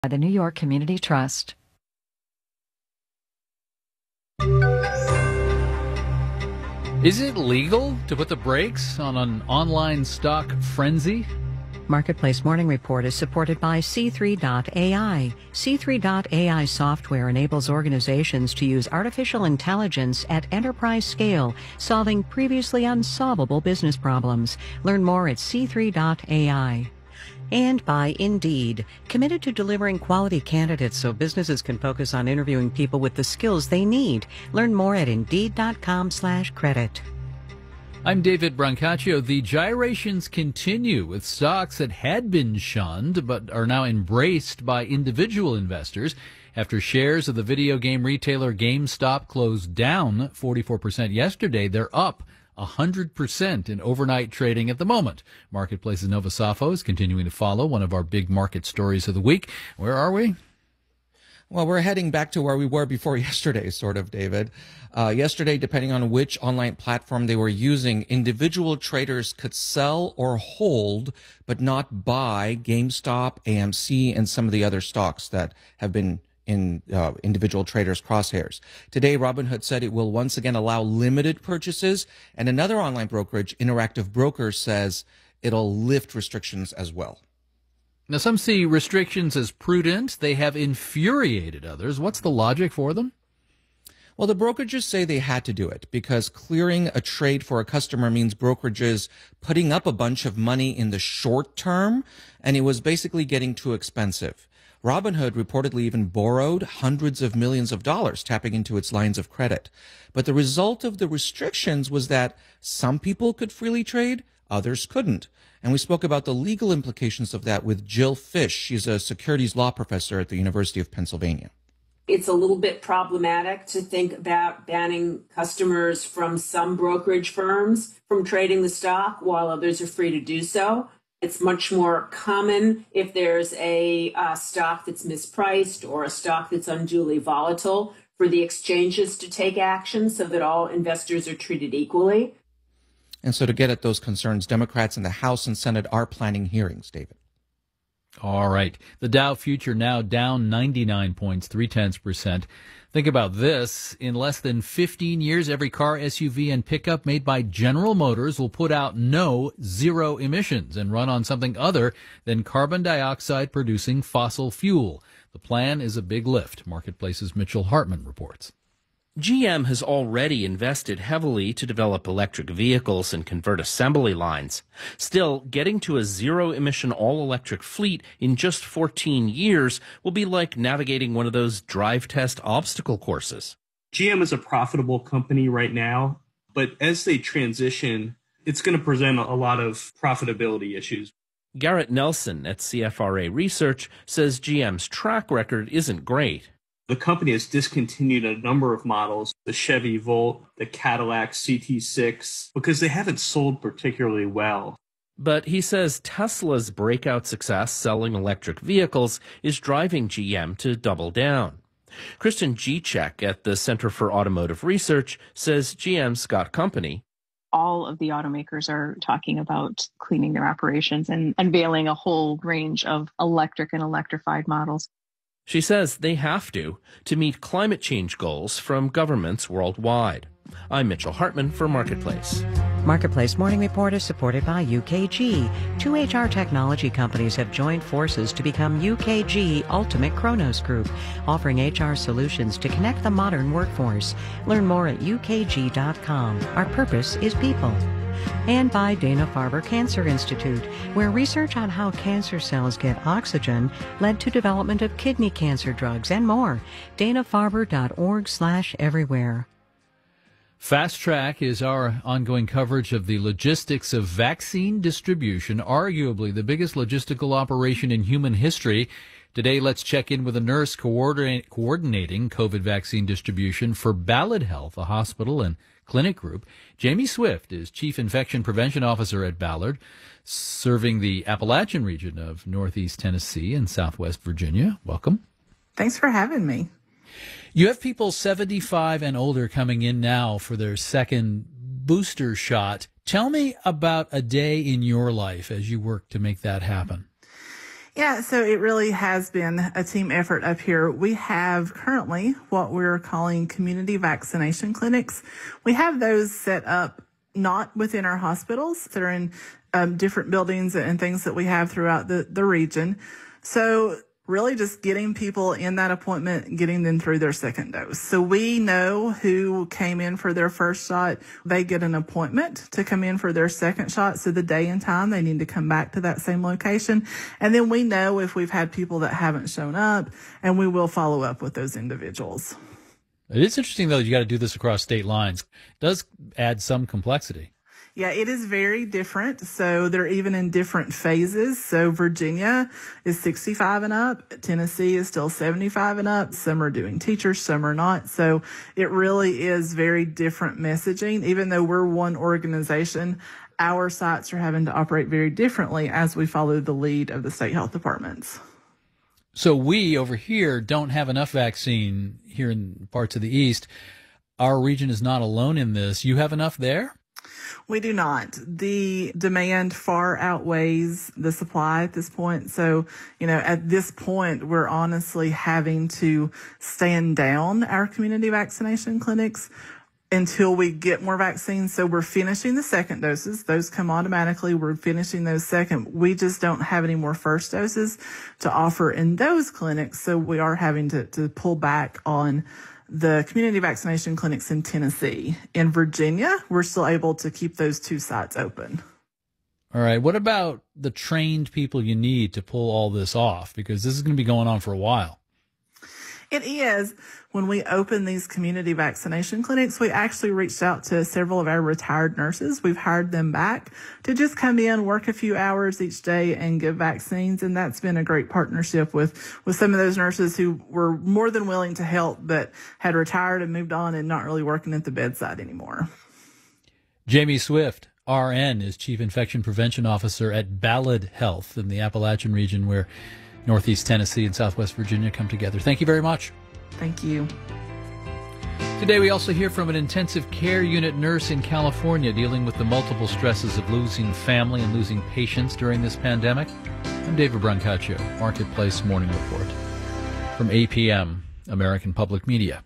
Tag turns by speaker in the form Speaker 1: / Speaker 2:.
Speaker 1: by the New York Community Trust.
Speaker 2: Is it legal to put the brakes on an online stock frenzy?
Speaker 3: Marketplace Morning Report is supported by C3.ai. C3.ai software enables organizations to use artificial intelligence at enterprise scale, solving previously unsolvable business problems. Learn more at C3.ai. And by Indeed, committed to delivering quality candidates so businesses can focus on interviewing people with the skills they need. Learn more at Indeed.com/credit.
Speaker 2: I'm David Brancaccio. The gyrations continue with stocks that had been shunned but are now embraced by individual investors after shares of the video game retailer GameStop closed down 44% yesterday. They're up 100% in overnight trading at the moment. Marketplace's Nova Safo is continuing to follow one of our big market stories of the week. Where are we?
Speaker 4: Well, we're heading back to where we were before yesterday, sort of, David. Yesterday, depending on which online platform they were using, individual traders could sell or hold, but not buy GameStop, AMC, and some of the other stocks that have been in individual traders' crosshairs. Today, Robinhood said it will once again allow limited purchases, and another online brokerage, Interactive Brokers, says it'll lift restrictions as well.
Speaker 2: Now, some see restrictions as prudent. They have infuriated others. What's the logic for them?
Speaker 4: Well, the brokerages say they had to do it because clearing a trade for a customer means brokerages putting up a bunch of money in the short term, and it was basically getting too expensive. Robinhood reportedly even borrowed hundreds of millions of dollars, tapping into its lines of credit. But the result of the restrictions was that some people could freely trade, others couldn't. And we spoke about the legal implications of that with Jill Fish. She's a securities law professor at the University of Pennsylvania.
Speaker 5: It's a little bit problematic to think about banning customers from some brokerage firms from trading the stock while others are free to do so. It's much more common if there's a stock that's mispriced or a stock that's unduly volatile for the exchanges to take action so that all investors are treated equally.
Speaker 4: And so to get at those concerns, Democrats in the House and Senate are planning hearings, David.
Speaker 2: All right. The Dow future now down 99 points, 0.3%. Think about this. In less than 15 years, every car, SUV, and pickup made by General Motors will put out zero emissions and run on something other than carbon dioxide producing fossil fuel. The plan is a big lift. Marketplace's Mitchell Hartman reports.
Speaker 6: GM has already invested heavily to develop electric vehicles and convert assembly lines. Still, getting to a zero-emission all-electric fleet in just 14 years will be like navigating one of those drive test obstacle courses.
Speaker 7: GM is a profitable company right now, but as they transition, it's going to present a lot of profitability issues.
Speaker 6: Garrett Nelson at CFRA Research says GM's track record isn't great.
Speaker 7: The company has discontinued a number of models, the Chevy Volt, the Cadillac CT6, because they haven't sold particularly well.
Speaker 6: But he says Tesla's breakout success selling electric vehicles is driving GM to double down. Kristen Gicek at the Center for Automotive Research says GM's got company.
Speaker 8: All of the automakers are talking about cleaning their operations and unveiling a whole range of electric and electrified models.
Speaker 6: She says they have to meet climate change goals from governments worldwide. I'm Mitchell Hartman for Marketplace.
Speaker 3: Marketplace Morning Report is supported by UKG. Two HR technology companies have joined forces to become UKG Ultimate Kronos Group, offering HR solutions to connect the modern workforce. Learn more at ukg.com. Our purpose is people. And by Dana-Farber Cancer Institute, where research on how cancer cells get oxygen led to development of kidney cancer drugs and more. danafarber.org/everywhere.
Speaker 2: Fast Track is our ongoing coverage of the logistics of vaccine distribution, arguably the biggest logistical operation in human history. Today, let's check in with a nurse coordinating COVID vaccine distribution for Ballad Health, a hospital and clinic group. Jamie Swift is Chief Infection Prevention Officer at Ballard, serving the Appalachian region of Northeast Tennessee and Southwest Virginia. Welcome.
Speaker 9: Thanks for having me.
Speaker 2: You have people 75 and older coming in now for their second booster shot. Tell me about a day in your life as you work to make that happen.
Speaker 9: Yeah, so it really has been a team effort up here. We have currently what we're calling community vaccination clinics. We have those set up not within our hospitals that are in different buildings and things that we have throughout the region. So really just getting people in that appointment, getting them through their second dose. So we know who came in for their first shot. They get an appointment to come in for their second shot. So the day and time they need to come back to that same location. And then we know if we've had people that haven't shown up, and we will follow up with those individuals.
Speaker 2: It is interesting, though, you got to do this across state lines. It does add some complexity.
Speaker 9: Yeah, it is very different. So they're even in different phases. So Virginia is 65 and up. Tennessee is still 75 and up. Some are doing teachers, some are not. So it really is very different messaging. Even though we're one organization, our sites are having to operate very differently as we follow the lead of the state health departments.
Speaker 2: So we over here don't have enough vaccine here in parts of the East. Our region is not alone in this. You have enough there?
Speaker 9: We do not. The demand far outweighs the supply at this point. So, at this point, we're honestly having to stand down our community vaccination clinics until we get more vaccines. So we're finishing the second doses. Those come automatically. We're finishing those second. We just don't have any more first doses to offer in those clinics. So we are having to pull back on the community vaccination clinics in Tennessee. In Virginia, we're still able to keep those two sites open.
Speaker 2: All right. What about the trained people you need to pull all this off? Because this is going to be going on for a while.
Speaker 9: It is. When we opened these community vaccination clinics, we actually reached out to several of our retired nurses. We've hired them back to just come in, work a few hours each day and give vaccines. And that's been a great partnership with some of those nurses who were more than willing to help, but had retired and moved on and not really working at the bedside anymore.
Speaker 2: Jamie Swift, RN, is Chief Infection Prevention Officer at Ballad Health in the Appalachian region, where Northeast Tennessee and Southwest Virginia come together. Thank you very much.
Speaker 9: Thank you.
Speaker 2: Today we also hear from an intensive care unit nurse in California dealing with the multiple stresses of losing family and losing patients during this pandemic. I'm David Brancaccio, Marketplace Morning Report from APM, American Public Media.